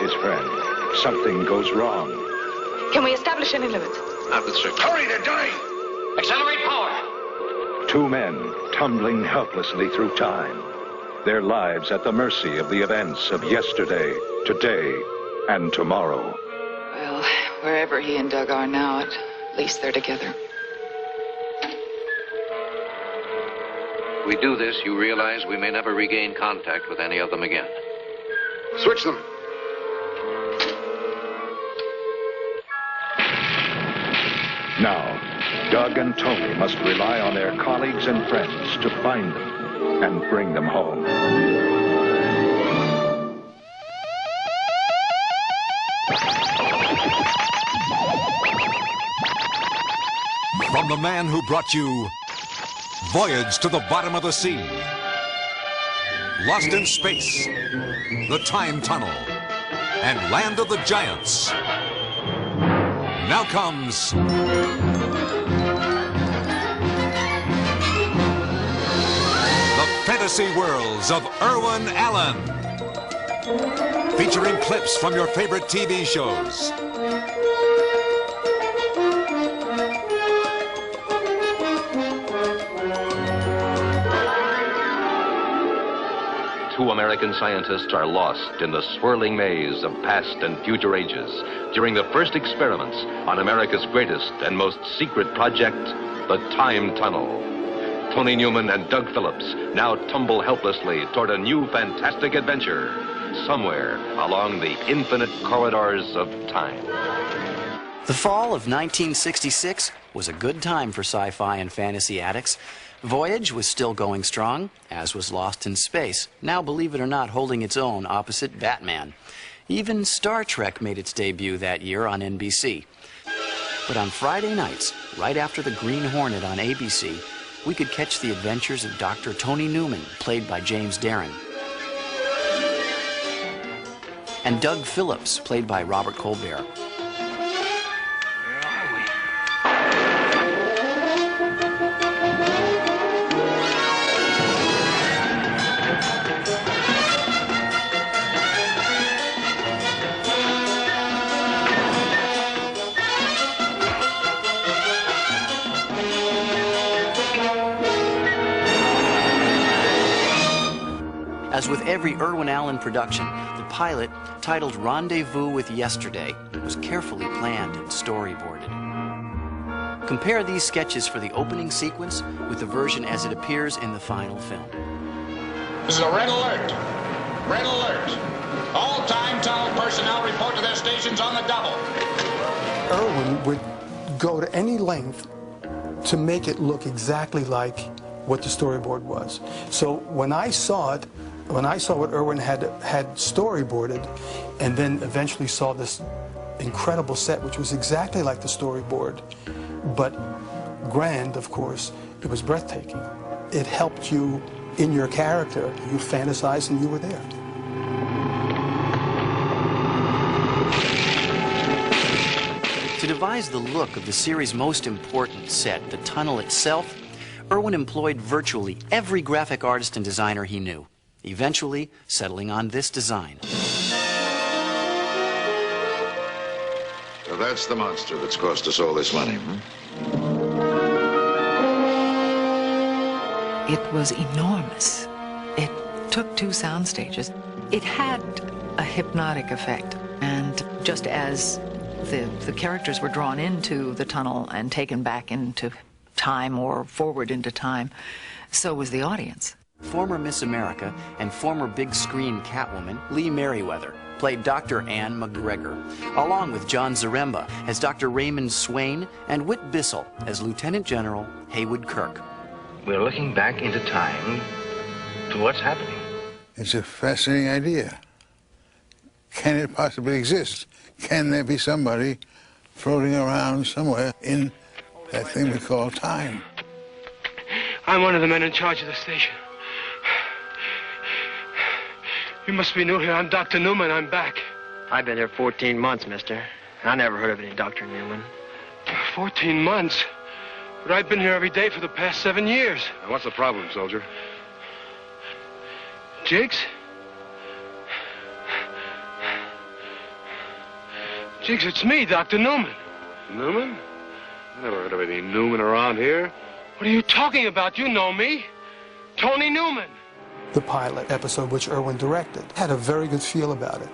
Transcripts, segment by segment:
his friend. Something goes wrong. Can we establish any limits? Not with certainty. Hurry, they're dying! Accelerate power. Two men tumbling helplessly through time. Their lives at the mercy of the events of yesterday, today, and tomorrow. Well, wherever he and Doug are now, at least they're together. If we do this, you realize we may never regain contact with any of them again. Switch them. Now, Doug and Tony must rely on their colleagues and friends to find them and bring them home. From the man who brought you Voyage to the Bottom of the Sea, Lost in Space, The Time Tunnel, and Land of the Giants. Now comes The Fantasy Worlds of Irwin Allen, featuring clips from your favorite TV shows. Two American scientists are lost in the swirling maze of past and future ages during the first experiments on America's greatest and most secret project, the Time Tunnel. Tony Newman and Doug Phillips now tumble helplessly toward a new fantastic adventure somewhere along the infinite corridors of time. The fall of 1966 was a good time for sci-fi and fantasy addicts. Voyage was still going strong, as was Lost in Space, now, believe it or not, holding its own opposite Batman. Even Star Trek made its debut that year on NBC. But on Friday nights, right after the Green Hornet on ABC, we could catch the adventures of Dr. Tony Newman, played by James Darren, and Doug Phillips, played by Robert Colbert. As with every Irwin Allen production, the pilot, titled Rendezvous with Yesterday, was carefully planned and storyboarded. Compare these sketches for the opening sequence with the version as it appears in the final film. This is a red alert. Red alert. All time tunnel personnel report to their stations on the double. Irwin would go to any length to make it look exactly like what the storyboard was. So when I saw it, when I saw what Irwin had storyboarded, and then eventually saw this incredible set, which was exactly like the storyboard, but grand, of course, it was breathtaking. It helped you in your character. You fantasized and you were there. To devise the look of the series' most important set, the tunnel itself, Irwin employed virtually every graphic artist and designer he knew, eventually settling on this design. So that's the monster that's cost us all this money, It was enormous. It took 2 sound stages. It had a hypnotic effect. And just as the characters were drawn into the tunnel and taken back into time or forward into time, so was the audience. Former Miss America and former big screen Catwoman Lee Merriweather played Dr. Anne McGregor, along with John Zaremba as Dr. Raymond Swain and Whit Bissell as Lieutenant General Haywood Kirk. We're looking back into time to what's happening. It's a fascinating idea. Can it possibly exist? Can there be somebody floating around somewhere in that thing we call time? I'm one of the men in charge of the station. You must be new here. I'm Dr. Newman. I'm back. I've been here 14 months, mister. I never heard of any Dr. Newman. 14 months? But I've been here every day for the past 7 years. Now, what's the problem, soldier? Jigs? Jiggs, it's me, Dr. Newman. Newman? I never heard of any Newman around here. What are you talking about? You know me. Tony Newman. The pilot episode, which Irwin directed, had a very good feel about it.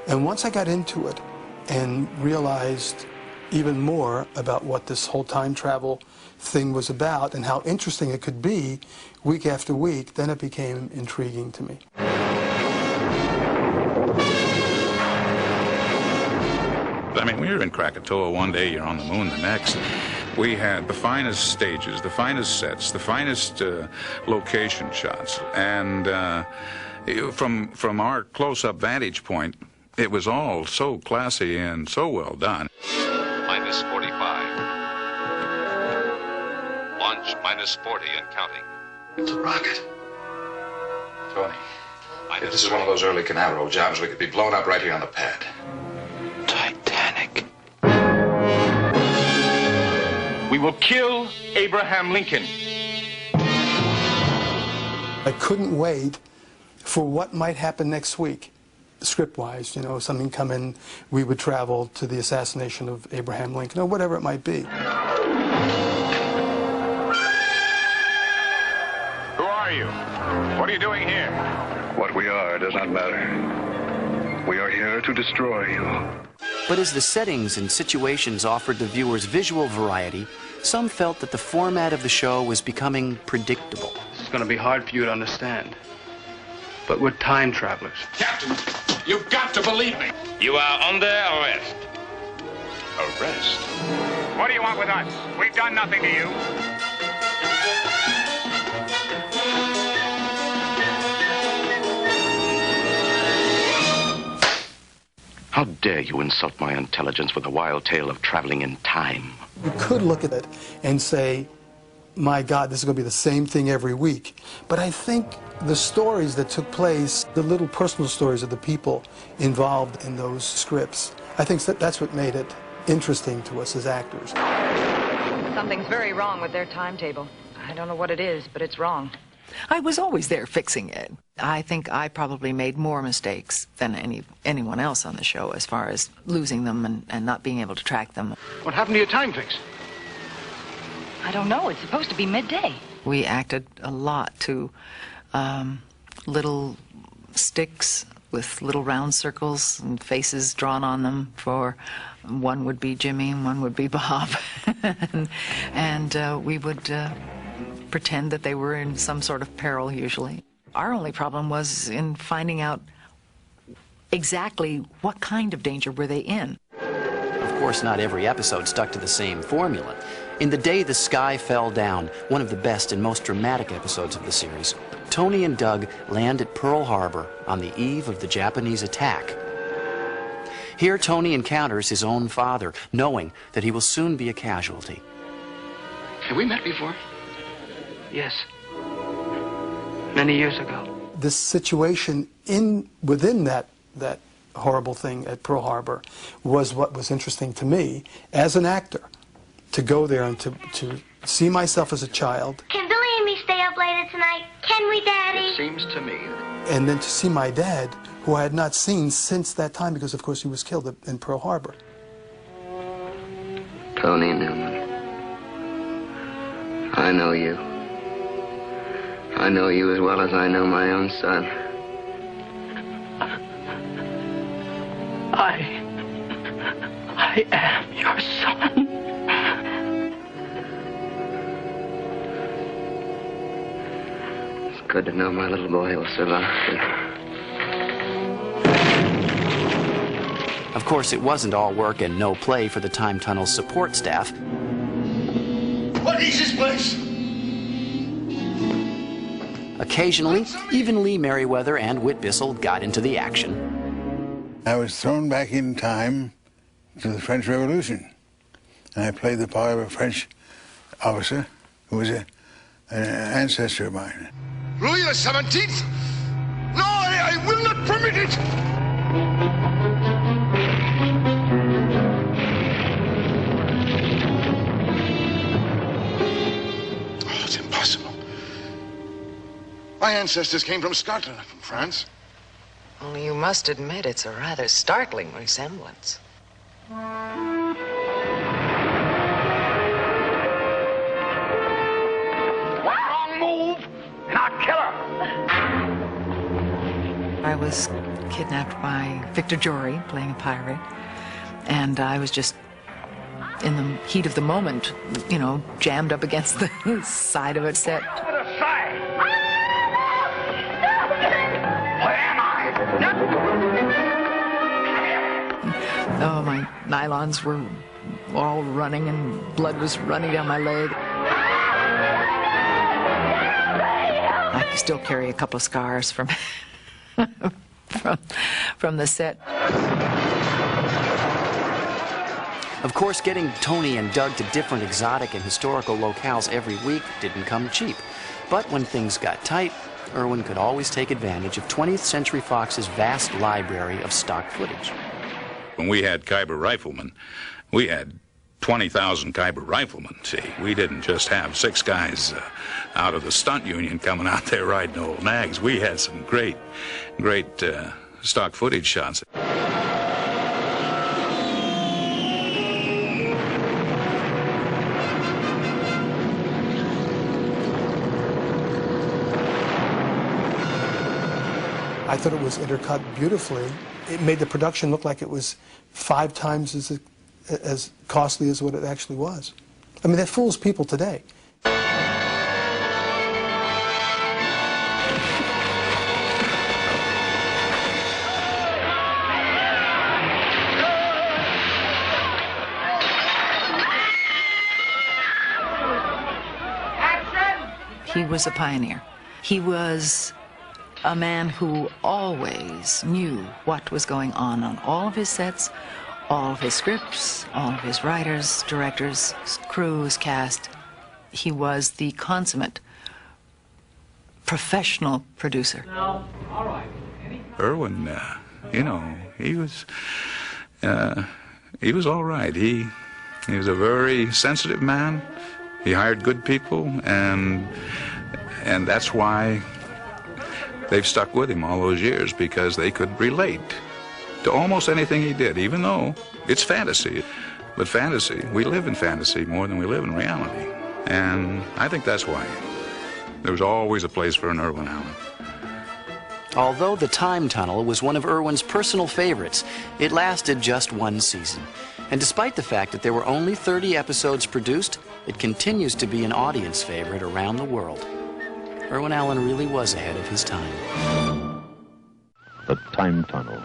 And once I got into it and realized even more about what this whole time travel thing was about and how interesting it could be week after week, then it became intriguing to me. I mean, when you're in Krakatoa one day, you're on the moon the next. We had the finest stages, the finest sets, the finest location shots. And from our close-up vantage point, it was all so classy and so well done. Minus 45. Launch minus 40 and counting. It's a rocket. Tony, if this is one of those early Canaveral jobs, we could be blown up right here on the pad. Titanic. We will kill Abraham Lincoln. I couldn't wait for what might happen next week. Script-wise, you know, something come in, we would travel to the assassination of Abraham Lincoln, or whatever it might be. Who are you? What are you doing here? What we are does not matter. We are here to destroy you. But as the settings and situations offered the viewers visual variety, some felt that the format of the show was becoming predictable. It's going to be hard for you to understand. But we're time travelers. Captain, you've got to believe me. You are under arrest. Arrest? What do you want with us? We've done nothing to you. How dare you insult my intelligence with a wild tale of traveling in time? You could look at it and say, my God, this is going to be the same thing every week. But I think the stories that took place, the little personal stories of the people involved in those scripts, I think that's what made it interesting to us as actors. Something's very wrong with their timetable. I don't know what it is, but it's wrong. I was always there fixing it. I think I probably made more mistakes than anyone else on the show as far as losing them and not being able to track them. What happened to your time fix? I don't know. It's supposed to be midday. We acted a lot to little sticks with little round circles and faces drawn on them. For one would be Jimmy and one would be Bob. and we would pretend that they were in some sort of peril usually. Our only problem was in finding out exactly what kind of danger were they in. Of course, not every episode stuck to the same formula. In The Day the Sky Fell Down, one of the best and most dramatic episodes of the series, Tony and Doug land at Pearl Harbor on the eve of the Japanese attack. Here, Tony encounters his own father, knowing that he will soon be a casualty. Have we met before? Yes. Many years ago. This situation within that horrible thing at Pearl Harbor was what was interesting to me as an actor, to go there and to see myself as a child. Can Billy and me stay up later tonight? Can we, Daddy? It seems to me. And then to see my dad, who I had not seen since that time because, of course, he was killed in Pearl Harbor. Tony Newman, I know you. I know you as well as I know my own son. I am your son. It's good to know my little boy will survive. Of course, it wasn't all work and no play for the Time Tunnel's support staff. What is this place? Occasionally, even Lee Merriweather and Whit Bissell got into the action. I was thrown back in time to the French Revolution, and I played the part of a French officer who was an ancestor of mine. Louis XVII? No, I will not permit it! Oh, it's impossible. My ancestors came from Scotland, not from France. Only you must admit it's a rather startling resemblance. Wrong move, and I'll kill her. I was kidnapped by Victor Jory, playing a pirate, and I was just in the heat of the moment, you know, jammed up against the side of a set. Over the side. Where am I? Oh, my nylons were all running and blood was running down my leg. I still carry a couple of scars from from the set. Of course, getting Tony and Doug to different exotic and historical locales every week didn't come cheap. But when things got tight, Irwin could always take advantage of 20th Century Fox's vast library of stock footage. When we had Khyber riflemen, we had 20,000 Khyber riflemen, see. We didn't just have 6 guys out of the stunt union coming out there riding old nags. We had some great stock footage shots. I thought it was intercut beautifully. It made the production look like it was 5 times as costly as what it actually was. I mean, that fools people today. He was a pioneer. He was a man who always knew what was going on all of his sets, all of his scripts, all of his writers, directors, crews, cast. He was the consummate professional producer. Irwin, you know, he was all right. He was a very sensitive man. He hired good people, and that's why they've stuck with him all those years, because they could relate to almost anything he did, even though it's fantasy. But fantasy, we live in fantasy more than we live in reality. And I think that's why there was always a place for an Irwin Allen. Although The Time Tunnel was one of Irwin's personal favorites, it lasted just 1 season. And despite the fact that there were only 30 episodes produced, it continues to be an audience favorite around the world. Irwin Allen really was ahead of his time. The Time Tunnel.